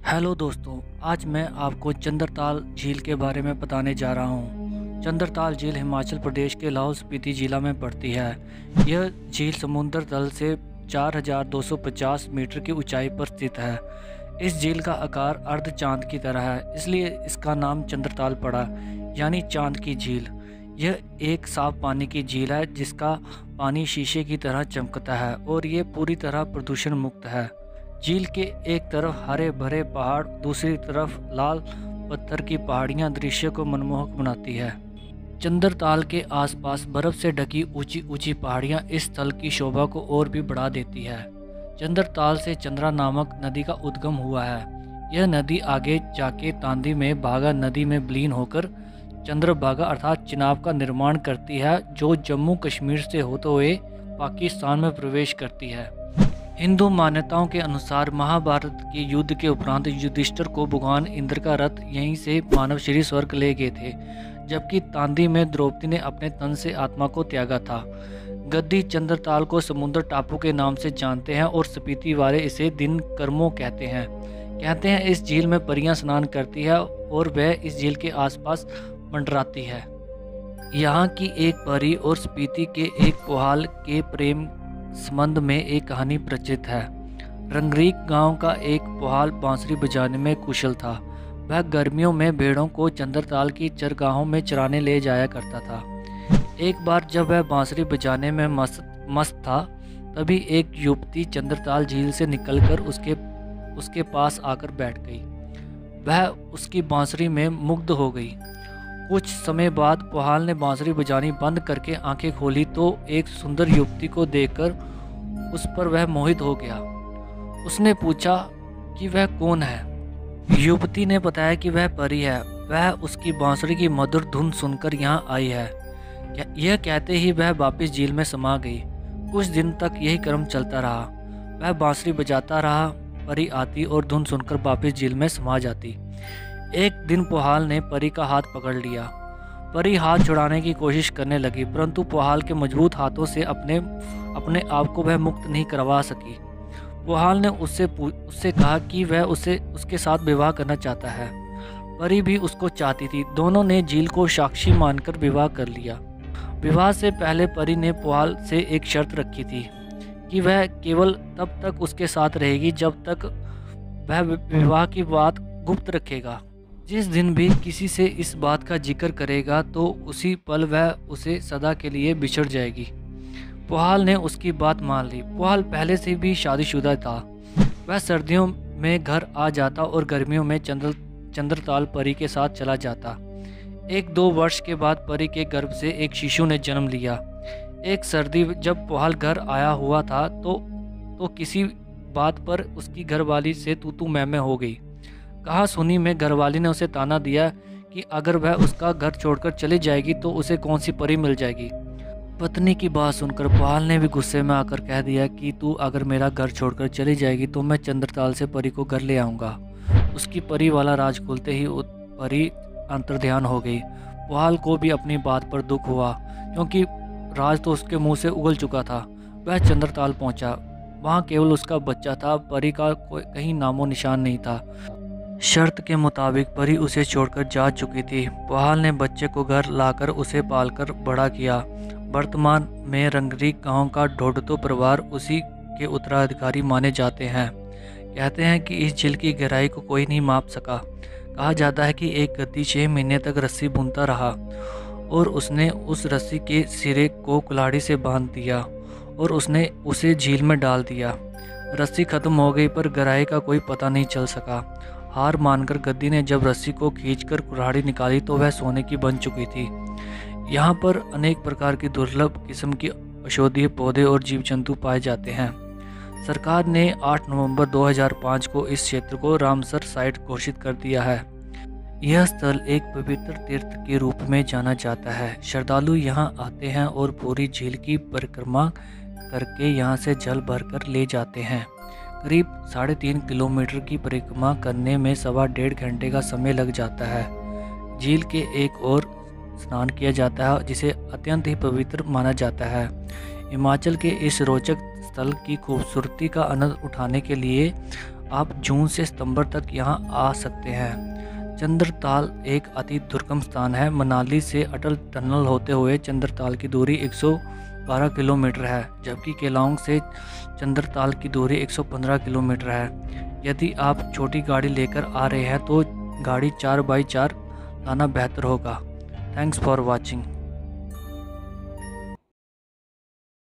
Hello दोस्तों, आज मैं आपको चंद्रताल झील के बारे में बताने जा रहा हूँ। चंद्रताल झील हिमाचल प्रदेश के लाहौल स्पीति जिला में पड़ती है। यह झील समुद्र तल से 4250 मीटर की ऊंचाई पर स्थित है। इस झील का आकार अर्ध चांद की तरह है, इसलिए इसका नाम चंद्रताल पड़ा, यानी चांद की झील। यह एक साफ पानी की झील है जिसका पानी शीशे की तरह चमकता है और ये पूरी तरह प्रदूषण मुक्त है। झील के एक तरफ हरे भरे पहाड़, दूसरी तरफ लाल पत्थर की पहाड़ियां दृश्य को मनमोहक बनाती है। चंद्रताल के आसपास बर्फ से ढकी ऊंची ऊंची पहाड़ियां इस स्थल की शोभा को और भी बढ़ा देती है। चंद्रताल से चंद्रा नामक नदी का उद्गम हुआ है। यह नदी आगे जाके तांदी में भागा नदी में विलीन होकर चंद्रभागा अर्थात चिनाब का निर्माण करती है, जो जम्मू कश्मीर से होते हुए पाकिस्तान में प्रवेश करती है। हिंदू मान्यताओं के अनुसार महाभारत के युद्ध के उपरांत युधिष्ठिर को भगवान इंद्र का रथ यहीं से मानव श्री स्वर्ग ले गए थे, जबकि तांदी में द्रौपदी ने अपने तन से आत्मा को त्यागा था। गद्दी चंद्रताल को समुद्र टापू के नाम से जानते हैं और स्पीति वाले इसे दिन कर्मों कहते हैं इस झील में परियां स्नान करती है और वह इस झील के आसपास मंडराती है। यहाँ की एक परी और स्पीति के एक पुहाल के प्रेम संबंध में एक कहानी प्रचलित है। रंगरीक गांव का एक पुहाल बांसुरी बजाने में कुशल था। वह गर्मियों में भेड़ों को चंद्रताल की चरगाहों में चराने ले जाया करता था। एक बार जब वह बांसुरी बजाने में मस्त था, तभी एक युवती चंद्रताल झील से निकलकर उसके पास आकर बैठ गई। वह उसकी बांसुरी में मुग्ध हो गई। कुछ समय बाद पुहाल ने बांसुरी बजानी बंद करके आंखें खोली तो एक सुंदर युवती को देखकर उस पर वह मोहित हो गया। उसने पूछा कि वह कौन है। युवती ने बताया कि वह परी है। वह उसकी बांसुरी की मधुर धुन सुनकर यहाँ आई है। यह कहते ही वह वापस झील में समा गई। कुछ दिन तक यही क्रम चलता रहा। वह बांसुरी बजाता रहा, परी आती और धुन सुनकर वापस झील में समा जाती। एक दिन पुहाल ने परी का हाथ पकड़ लिया। परी हाथ छुड़ाने की कोशिश करने लगी, परंतु पुहाल के मजबूत हाथों से अपने आप को वह मुक्त नहीं करवा सकी। पुहाल ने उससे कहा कि वह उसके साथ विवाह करना चाहता है। परी भी उसको चाहती थी। दोनों ने झील को साक्षी मानकर विवाह कर लिया। विवाह से पहले परी ने पुहाल से एक शर्त रखी थी कि वह केवल तब तक उसके साथ रहेगी जब तक वह विवाह की बात गुप्त रखेगा। जिस दिन भी किसी से इस बात का जिक्र करेगा तो उसी पल वह उसे सदा के लिए बिछड़ जाएगी। पुहाल ने उसकी बात मान ली। पुहाल पहले से भी शादीशुदा था। वह सर्दियों में घर आ जाता और गर्मियों में चंद्रताल परी के साथ चला जाता। 1-2 वर्ष के बाद परी के गर्भ से एक शिशु ने जन्म लिया। एक सर्दी जब पुहाल घर आया हुआ था तो किसी बात पर उसकी घरवाली से तू मैं हो गई। कहा सुनी में घरवाली ने उसे ताना दिया कि अगर वह उसका घर छोड़कर चली जाएगी तो उसे कौन सी परी मिल जाएगी। पत्नी की बात सुनकर पुहाल ने भी गुस्से में आकर कह दिया कि तू अगर मेरा घर छोड़कर चली जाएगी तो मैं चंद्रताल से परी को घर ले आऊँगा। उसकी परी वाला राज खुलते ही परी अंतर्ध्यान हो गई। पुहाल को भी अपनी बात पर दुख हुआ, क्योंकि राज तो उसके मुँह से उगल चुका था। वह चंद्रताल पहुँचा। वहाँ केवल उसका बच्चा था। परी का कहीं नामो निशान नहीं था। शर्त के मुताबिक परी उसे छोड़कर जा चुकी थी। पुहाल ने बच्चे को घर लाकर उसे पालकर बड़ा किया। वर्तमान में रंगरीक गांव का ढोडतो परिवार उसी के उत्तराधिकारी माने जाते हैं। कहते हैं कि इस झील की गहराई को कोई नहीं माप सका। कहा जाता है कि एक गद्दी 6 महीने तक रस्सी बुनता रहा और उसने उस रस्सी के सिरे को कुल्हाड़ी से बांध दिया और उसने उसे झील में डाल दिया। रस्सी खत्म हो गई पर गहराई का कोई पता नहीं चल सका। हार मानकर गद्दी ने जब रस्सी को खींचकर कुल्हाड़ी निकाली तो वह सोने की बन चुकी थी। यहाँ पर अनेक प्रकार की दुर्लभ किस्म के औषधीय पौधे और जीव जंतु पाए जाते हैं। सरकार ने 8 नवंबर 2005 को इस क्षेत्र को रामसर साइट घोषित कर दिया है। यह स्थल एक पवित्र तीर्थ के रूप में जाना जाता है। श्रद्धालु यहाँ आते हैं और पूरी झील की परिक्रमा करके यहाँ से जल भरकर ले जाते हैं। करीब 3.5 किलोमीटर की परिक्रमा करने में 1.5 घंटे का समय लग जाता है। झील के एक और स्नान किया जाता है जिसे अत्यंत ही पवित्र माना जाता है। हिमाचल के इस रोचक स्थल की खूबसूरती का आनंद उठाने के लिए आप जून से सितंबर तक यहाँ आ सकते हैं। चंद्रताल एक अति दुर्गम स्थान है। मनाली से अटल टनल होते हुए चंद्रताल की दूरी 112 किलोमीटर है, जबकि केलांग से चंद्रताल की दूरी 115 किलोमीटर है। यदि आप छोटी गाड़ी लेकर आ रहे हैं तो गाड़ी 4x4 लाना बेहतर होगा। Thanks for watching.